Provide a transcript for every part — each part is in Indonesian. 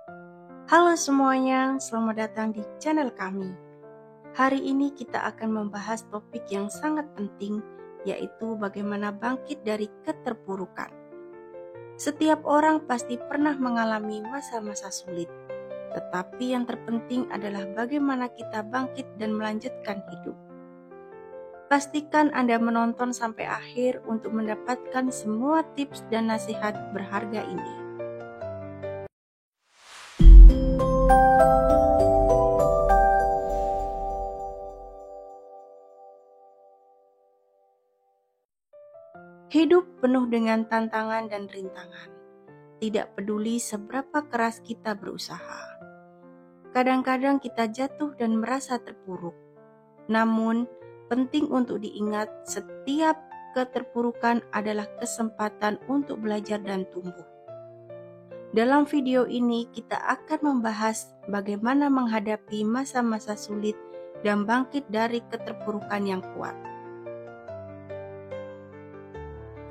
Halo semuanya, selamat datang di channel kami. Hari ini kita akan membahas topik yang sangat penting, yaitu bagaimana bangkit dari keterpurukan. Setiap orang pasti pernah mengalami masa-masa sulit, tetapi yang terpenting adalah bagaimana kita bangkit dan melanjutkan hidup. Pastikan Anda menonton sampai akhir untuk mendapatkan semua tips dan nasihat berharga ini. Hidup penuh dengan tantangan dan rintangan. Tidak peduli seberapa keras kita berusaha. Kadang-kadang kita jatuh dan merasa terpuruk. Namun, penting untuk diingat setiap keterpurukan adalah kesempatan untuk belajar dan tumbuh. Dalam video ini kita akan membahas bagaimana menghadapi masa-masa sulit dan bangkit dari keterpurukan yang kuat.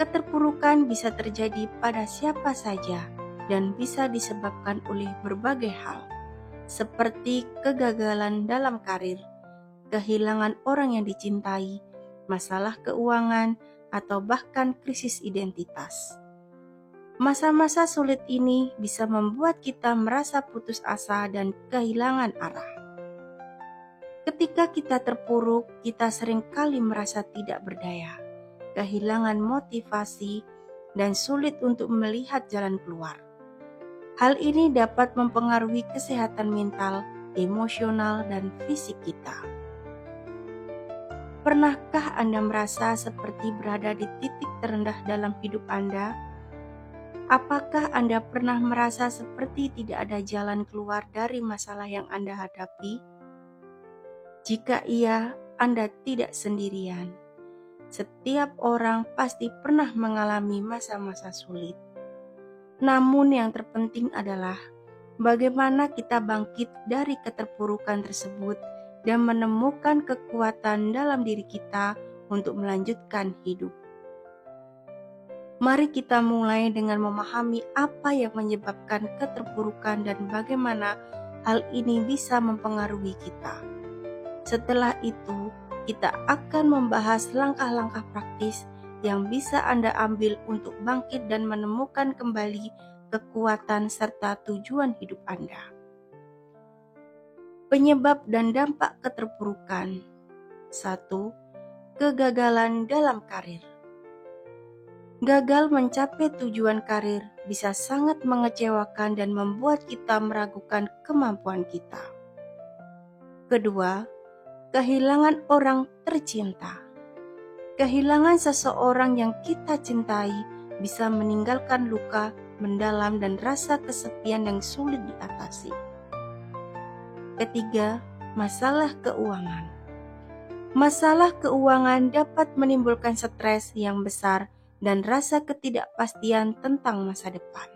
Keterpurukan bisa terjadi pada siapa saja dan bisa disebabkan oleh berbagai hal, seperti kegagalan dalam karir, kehilangan orang yang dicintai, masalah keuangan, atau bahkan krisis identitas. Masa-masa sulit ini bisa membuat kita merasa putus asa dan kehilangan arah. Ketika kita terpuruk, kita seringkali merasa tidak berdaya, kehilangan motivasi, dan sulit untuk melihat jalan keluar. Hal ini dapat mempengaruhi kesehatan mental, emosional, dan fisik kita. Pernahkah Anda merasa seperti berada di titik terendah dalam hidup Anda? Apakah Anda pernah merasa seperti tidak ada jalan keluar dari masalah yang Anda hadapi? Jika iya, Anda tidak sendirian. Setiap orang pasti pernah mengalami masa-masa sulit. Namun yang terpenting adalah bagaimana kita bangkit dari keterpurukan tersebut dan menemukan kekuatan dalam diri kita untuk melanjutkan hidup. Mari kita mulai dengan memahami apa yang menyebabkan keterpurukan dan bagaimana hal ini bisa mempengaruhi kita. Setelah itu, kita akan membahas langkah-langkah praktis yang bisa Anda ambil untuk bangkit dan menemukan kembali kekuatan serta tujuan hidup Anda. Penyebab dan dampak keterpurukan. 1. Kegagalan dalam karir. Gagal mencapai tujuan karir bisa sangat mengecewakan dan membuat kita meragukan kemampuan kita. Kedua, kehilangan orang tercinta. Kehilangan seseorang yang kita cintai bisa meninggalkan luka mendalam dan rasa kesepian yang sulit diatasi. Ketiga, masalah keuangan. Masalah keuangan dapat menimbulkan stres yang besar dan rasa ketidakpastian tentang masa depan.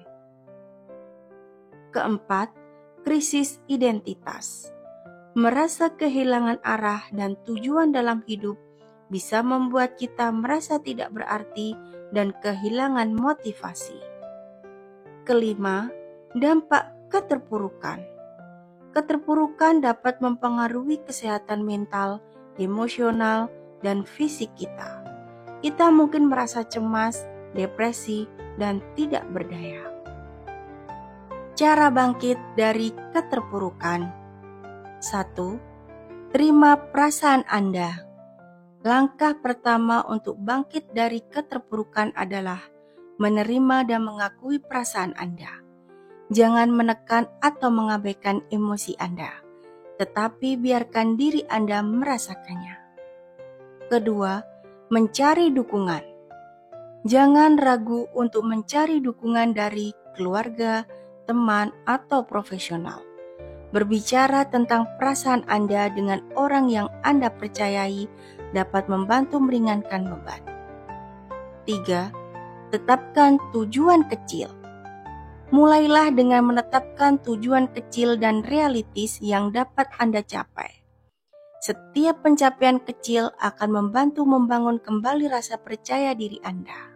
Keempat, krisis identitas. Merasa kehilangan arah dan tujuan dalam hidup bisa membuat kita merasa tidak berarti dan kehilangan motivasi. Kelima, dampak keterpurukan. Keterpurukan dapat mempengaruhi kesehatan mental, emosional, dan fisik kita. Kita mungkin merasa cemas, depresi, dan tidak berdaya. Cara bangkit dari keterpurukan. 1. Terima perasaan Anda. Langkah pertama untuk bangkit dari keterpurukan adalah menerima dan mengakui perasaan Anda. Jangan menekan atau mengabaikan emosi Anda, tetapi biarkan diri Anda merasakannya. Kedua, mencari dukungan. Jangan ragu untuk mencari dukungan dari keluarga, teman, atau profesional. Berbicara tentang perasaan Anda dengan orang yang Anda percayai dapat membantu meringankan beban. 3. Tetapkan tujuan kecil. Mulailah dengan menetapkan tujuan kecil dan realistis yang dapat Anda capai. Setiap pencapaian kecil akan membantu membangun kembali rasa percaya diri Anda.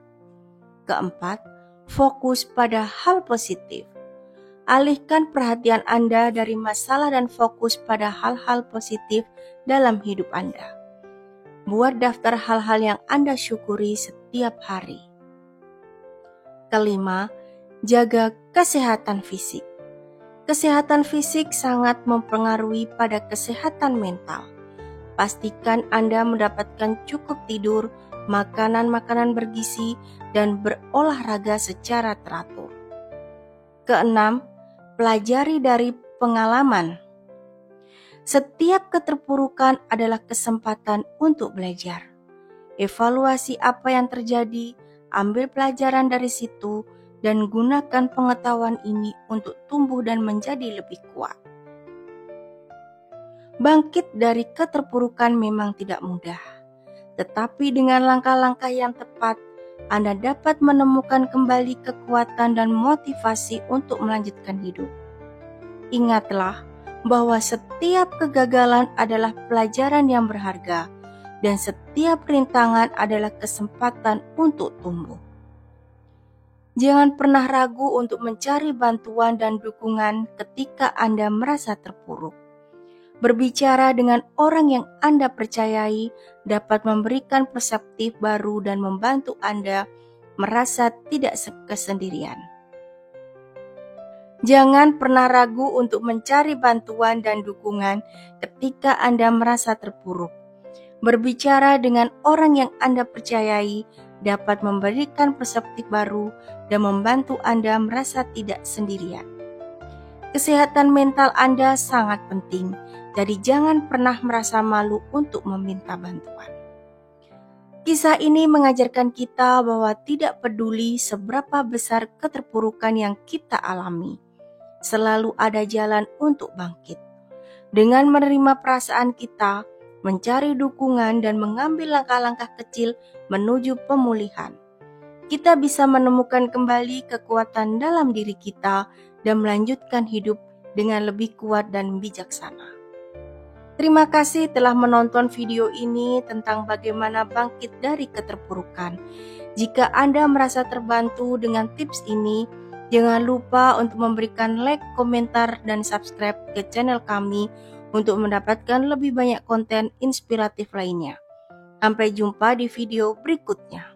Keempat, fokus pada hal positif. Alihkan perhatian Anda dari masalah dan fokus pada hal-hal positif dalam hidup Anda. Buat daftar hal-hal yang Anda syukuri setiap hari. Kelima, jaga kesehatan fisik. Kesehatan fisik sangat mempengaruhi pada kesehatan mental. Pastikan Anda mendapatkan cukup tidur, makanan-makanan bergizi, dan berolahraga secara teratur. Keenam, pelajari dari pengalaman. Setiap keterpurukan adalah kesempatan untuk belajar. Evaluasi apa yang terjadi, ambil pelajaran dari situ, dan gunakan pengetahuan ini untuk tumbuh dan menjadi lebih kuat. Bangkit dari keterpurukan memang tidak mudah, tetapi dengan langkah-langkah yang tepat, Anda dapat menemukan kembali kekuatan dan motivasi untuk melanjutkan hidup. Ingatlah bahwa setiap kegagalan adalah pelajaran yang berharga, dan setiap rintangan adalah kesempatan untuk tumbuh. Jangan pernah ragu untuk mencari bantuan dan dukungan ketika Anda merasa terpuruk. Berbicara dengan orang yang Anda percayai dapat memberikan perspektif baru dan membantu Anda merasa tidak kesendirian. Jangan pernah ragu untuk mencari bantuan dan dukungan ketika Anda merasa terpuruk. Berbicara dengan orang yang Anda percayai dapat memberikan perspektif baru dan membantu Anda merasa tidak sendirian. Kesehatan mental Anda sangat penting, jadi jangan pernah merasa malu untuk meminta bantuan. Kisah ini mengajarkan kita bahwa tidak peduli seberapa besar keterpurukan yang kita alami, selalu ada jalan untuk bangkit. Dengan menerima perasaan kita, mencari dukungan dan mengambil langkah-langkah kecil menuju pemulihan, kita bisa menemukan kembali kekuatan dalam diri kita dan melanjutkan hidup dengan lebih kuat dan bijaksana. Terima kasih telah menonton video ini tentang bagaimana bangkit dari keterpurukan. Jika Anda merasa terbantu dengan tips ini, jangan lupa untuk memberikan like, komentar, dan subscribe ke channel kami untuk mendapatkan lebih banyak konten inspiratif lainnya. Sampai jumpa di video berikutnya.